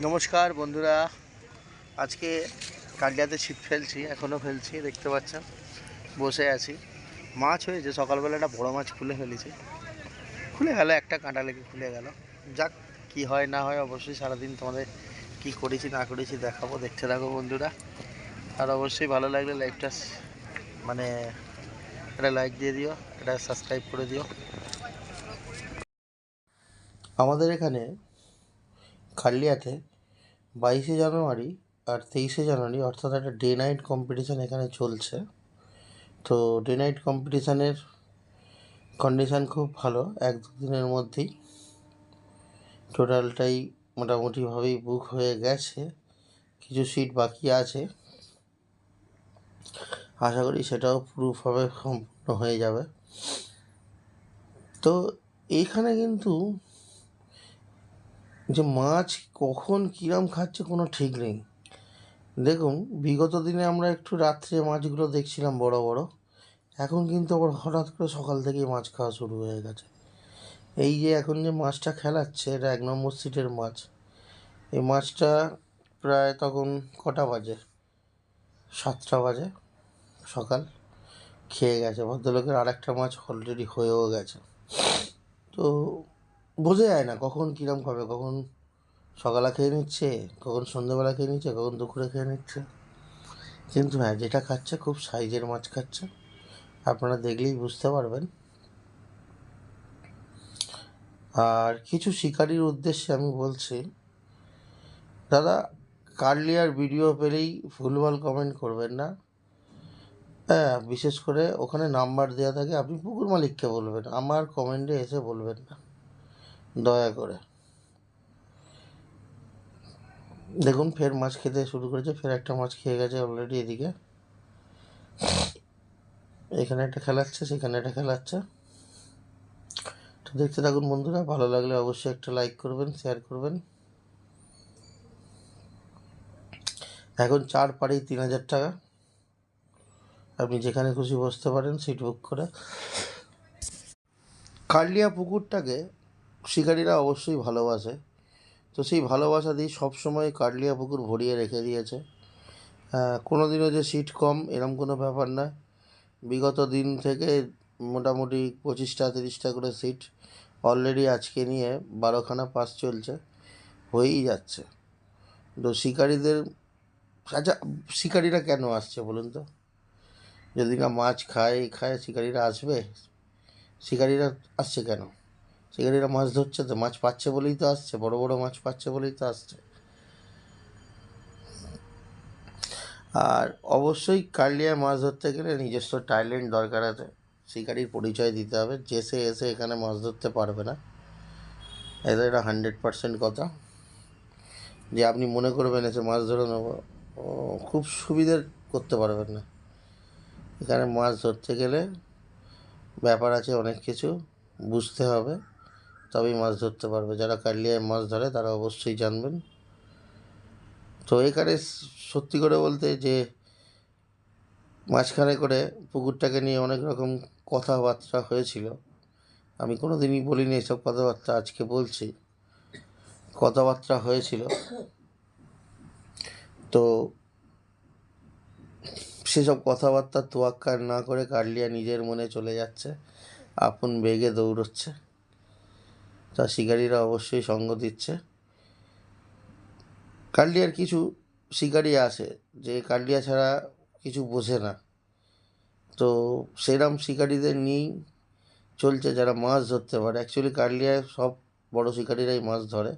নমস্কার বন্ধুরা, আজকে কালিয়াতে ছিপ ফেলছি, এখনও ফেলছি, দেখতে পাচ্ছেন বসে আছি। মাছ হয়েছে, সকালবেলা একটা বড় মাছ খুলে ফেলেছি, খুলে গেল, একটা কাঁটা লেগে খুলে গেল। যাক, কি হয় না হয় অবশ্যই সারাদিন তোমাদের কি করেছি না করেছি দেখাবো, দেখতে থাকো বন্ধুরা। আর অবশ্যই ভালো লাগলে লাইভটা মানে একটা লাইক দিয়ে দিও, একটা সাবস্ক্রাইব করে দিও। আমাদের এখানে কালিয়াতে 22শে জানুয়ারি আর 23শে জানুয়ারি অর্থাৎ একটা ডে নাইট কম্পিটিশান এখানে চলছে। তো ডে নাইট কম্পিটিশানের কন্ডিশান খুব ভালো, 1-2 দিনের মধ্যেই টোটালটাই মোটামুটিভাবেই বুক হয়ে গেছে, কিছু সিট বাকি আছে, আশা করি সেটাও পুরোভাবে সম্পূর্ণ হয়ে যাবে। তো এইখানে কিন্তু যে মাছ কখন কীরম খাচ্ছে কোনো ঠিক নেই। দেখুন, বিগত দিনে আমরা একটু রাত্রে মাছগুলো দেখছিলাম বড় বড়, এখন কিন্তু আবার হঠাৎ করে সকাল থেকেই মাছ খাওয়া শুরু হয়ে গেছে। এই যে এখন যে মাছটা খেলাচ্ছে, এটা 1 নম্বর সিটের মাছ। এই মাছটা প্রায় তখন কটা বাজে, 7টা বাজে সকাল, খেয়ে গেছে ভদ্রলোকের। আরেকটা মাছ অলরেডি হয়েও গেছে। তো বোঝা যায় না কখন কীরম খাবে, কখন সকালে খেয়ে নিচ্ছে, কখন সন্ধ্যেবেলা খেয়ে নিচ্ছে, কখন দুপুরে খেয়ে নিচ্ছে। কিন্তু হ্যাঁ, যেটা খাচ্ছে খুব সাইজের মাছ খাচ্ছে, আপনারা দেখলেই বুঝতে পারবেন। আর কিছু শিকারির উদ্দেশ্যে আমি বলছি, দাদা, কার্লিয়ার ভিডিও পেলেই ভুলভাল কমেন্ট করবেন না। হ্যাঁ, বিশেষ করে ওখানে নাম্বার দেওয়া থাকে, আপনি পুকুর মালিককে বলবেন, আমার কমেন্টে এসে বলবেন না দয়া করে। দেখুন, ফের মাছ খেতে শুরু করেছে, ফের একটা মাছ খেয়ে গেছে অলরেডি। এদিকে এখানে একটা খেলাচ্ছে, সেখানে একটা খেলাচ্ছে। তো দেখতে থাকুন বন্ধুরা, ভালো লাগলে অবশ্যই একটা লাইক করবেন, শেয়ার করবেন। এখন 4 পাড়েই 3000 টাকা, আপনি যেখানে খুশি বসতে পারেন সিট বুক করে। কার্লিয়া পুকুরটাকে শিকারীরা অবশ্যই ভালোবাসে, তো সেই ভালোবাসা দিয়ে সবসময় কার্লিয়া পুকুর ভরিয়ে রেখে দিয়েছে। কোনো দিনও যে সিট কম এরম কোনো ব্যাপার না। বিগত দিন থেকে মোটামুটি 25টা 30টা করে সিট অলরেডি আজকে নিয়ে 12খানা পাস চলছে, হয়েই যাচ্ছে। তো শিকারীদের, আচ্ছা, শিকারীরা কেন আসছে বলুন তো? যদি না মাছ খায় খায় শিকারীরা আসবে? শিকারীরা আসছে কেন? শিকারীরা মাছ ধরছে, তো মাছ পাচ্ছে বলেই তো আসছে, বড় বড় মাছ পাচ্ছে বলেই তো আসছে। আর অবশ্যই কার্লিয়ায় মাছ ধরতে গেলে নিজস্ব ট্যালেন্ট দরকার আছে, শিকারির পরিচয় দিতে হবে। যে সে এসে এখানে মাছ ধরতে পারবে না, এটা একটা 100% কথা। যে আপনি মনে করবেন এসে মাছ ধরে নেবো, খুব সুবিধের করতে পারবেন না। এখানে মাছ ধরতে গেলে ব্যাপার আছে, অনেক কিছু বুঝতে হবে, তবেই মাছ ধরতে পারবে। যারা কার্লিয়ায় মাছ ধরে তারা অবশ্যই জানবেন। তো এখানে সত্যি করে বলতে যে মাঝখানে করে পুকুরটাকে নিয়ে অনেক রকম কথাবার্তা হয়েছিল, আমি কোনো দিনই বলিনি এসব কথাবার্তা, আজকে বলছি। কথাবার্তা হয়েছিল, তো সেসব কথাবার্তা তোয়াক্কা না করে কার্লিয়া নিজের মনে চলে যাচ্ছে, আপন বেগে দৌড়চ্ছে। তা শিকারীরা অবশ্যই সঙ্গ দিচ্ছে। কার্লিয়ার কিছু শিকারী আছে যে কার্লিয়া ছাড়া কিছু বোঝে না, তো সেরম শিকারীদের নিয়েই চলছে, যারা মাছ ধরতে পারে। অ্যাকচুয়ালি কার্লিয়ায় সব বড় শিকারীরাই মাছ ধরে,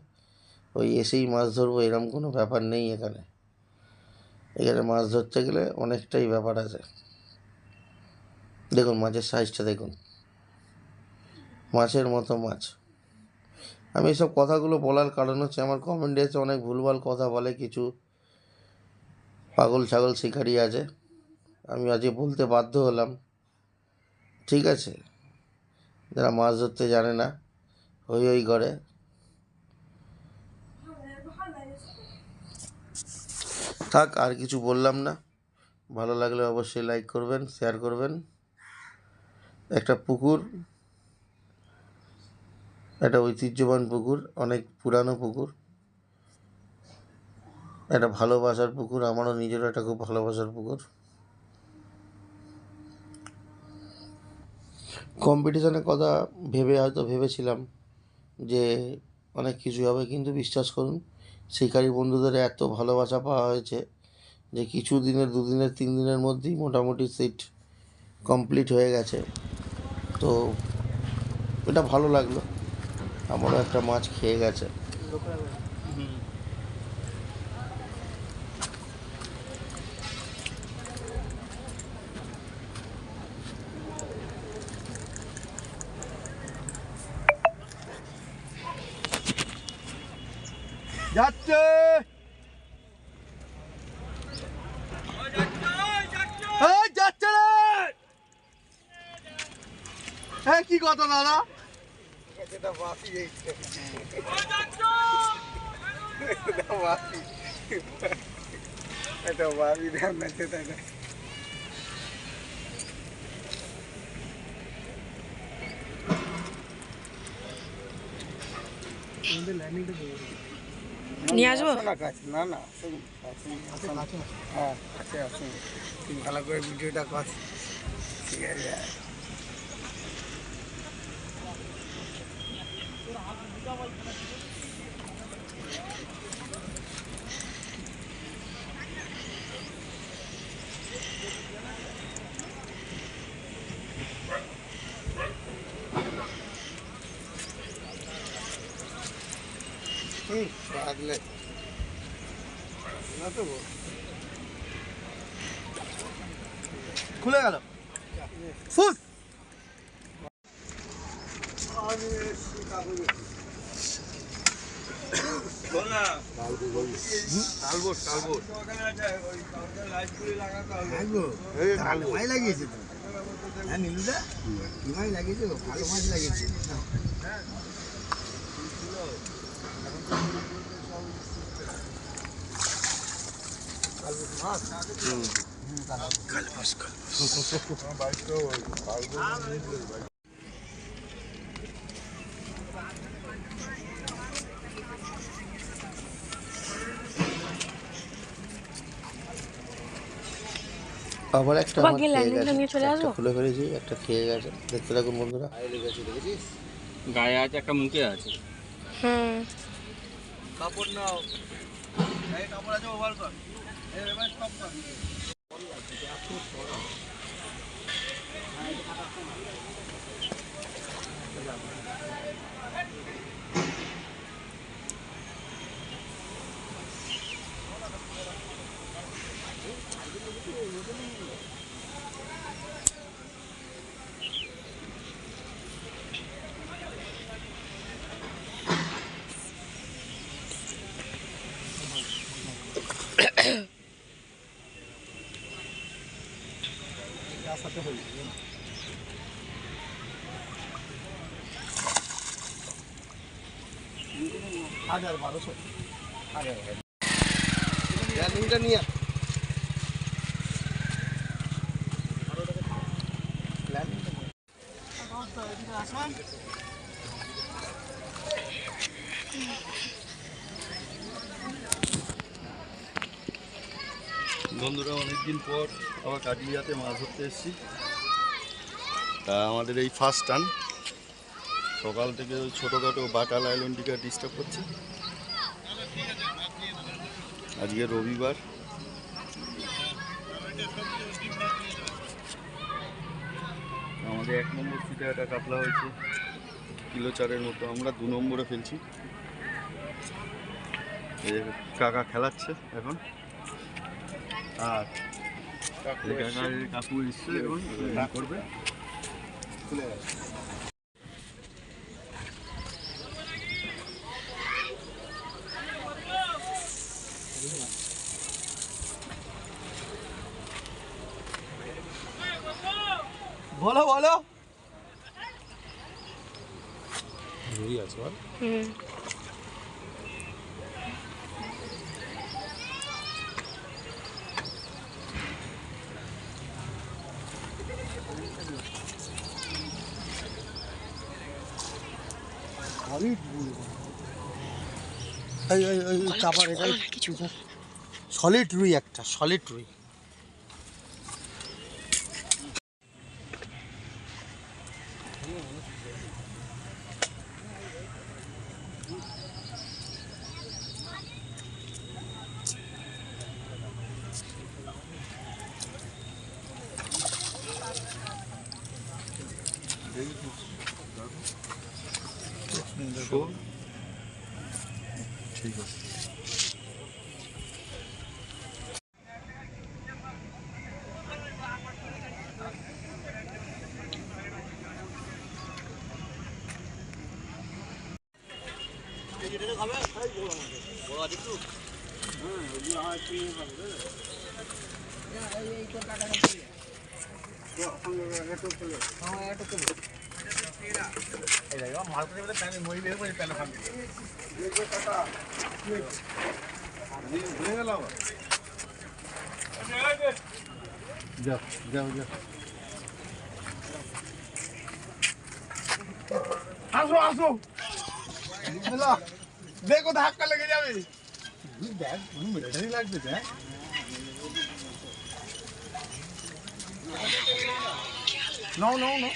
ওই এসেই মাছ ধরবো এরম কোনো ব্যাপার নেই এখানে। এখানে মাছ ধরতে গেলে অনেকটাই ব্যাপার আছে। দেখুন মাছের সাইজটা দেখুন, মাছের মতো মাছ। আমি এইসব কথাগুলো বলার কারণ হচ্ছে, আমার কমেন্টে এসে অনেক ভুলভাল কথা বলে কিছু পাগল ছাগল শিকারি আছে, আমি আজকে বলতে বাধ্য হলাম। ঠিক আছে, যারা মাছ ধরতে জানে না, হই হই করে। থাক, আর কিছু বললাম না। ভালো লাগলে অবশ্যই লাইক করবেন, শেয়ার করবেন। একটা পুকুর, একটা ঐতিহ্যবান পুকুর, অনেক পুরানো পুকুর, একটা ভালোবাসার পুকুর, আমারও নিজেরও একটা খুব ভালোবাসার পুকুর। কম্পিটিশানের কথা হয়তো ভেবেছিলাম যে অনেক কিছুই হবে, কিন্তু বিশ্বাস করুন শিকারী বন্ধুদের এত ভালোবাসা পাওয়া হয়েছে যে কিছু দিনের, 2 দিনের, 3 দিনের মধ্যেই মোটামুটি সিট কমপ্লিট হয়ে গেছে। তো এটা ভালো লাগলো, আমারও একটা মাছ খেয়ে গেছে। যাচ্ছে যাচ্ছে রে, কি কথা দাদা? এটা বাপি, এটা বাপি রান্নাতে তাই না? নিয়ে আসবো না না, হ্যাঁ আছে আসুন, ভালো করে ভিডিওটা কর, ঠিক আছে? আগলে না তো খুলে গেল ফুস। মাই লাগিয়েছে তো, হ্যাঁ নীলুদা কি মাই লাগিয়েছে, ভালো মাছ লাগিয়েছে। আবার একটা বাবা আমার গিয়ে খেয়ে ল্যান্ডিংটা গেছে, নিয়ে চলে একটা আসবো। খুলে ফেলেছি, একটা খেয়ে গেছে। দেখতে থাকুন বন্ধুরা। গায়ে আছে, একটা মুখে আছে। হুম কাপড় নাও, এই কাপড় আছে ওভার কর, এই রিভাইস কম কর। নিয়ে বন্ধুরা, অনেকদিন পর আবার কাটলিয়াতে মাছ ধরতে এসেছি। তা আমাদের এই ফার্স্ট টান, সকাল থেকে ওই ছোটোখাটো বাটাল আইল্যান্ডিকা ডিস্টার্ব করছে। আজকে রবিবার, আমাদের 1 নম্বর সিটে একটা কাতলা হয়েছে, কিলো 4-এর মতো। আমরা 2 নম্বরে ফেলছি। কাকা খেলাচ্ছে এখন, আর কাকু এসছে এখন করবে। বলো বলো, হুম চাপার এটাই কিছু সলিড রুই একটা, সলিড রুই। ঠিক আছে। আসো আসো দেখো ধাক্কা লেগে যাবে। দেখ মিলিটারি লাগবে। দেখ নো নো নো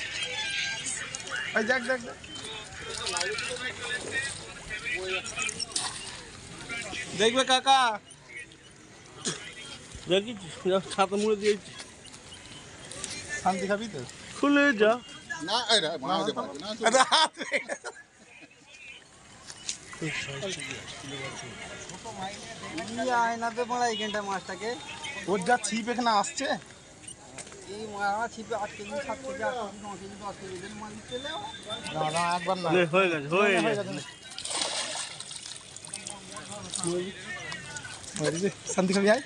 এই দেখ দেখ দেখ। দেখবে কাকা, দেখি ছাতা মুড়ে দিয়েছি। শান্তি খাবি তো? খুলে যা। না এরা মাঝে পারবে না। আয়নাতে পড়া এইখানটা মাছটাকে ওর যা ছিপ এখানে আসছে। এই মাছ ছিপে 8 KG 7 KG 8 KG 9 KG 10 KG এদের মাছ চলেও না না একবার না হয়ে গেছে, হয়ে গেছে। শান্তি খাবি আয়।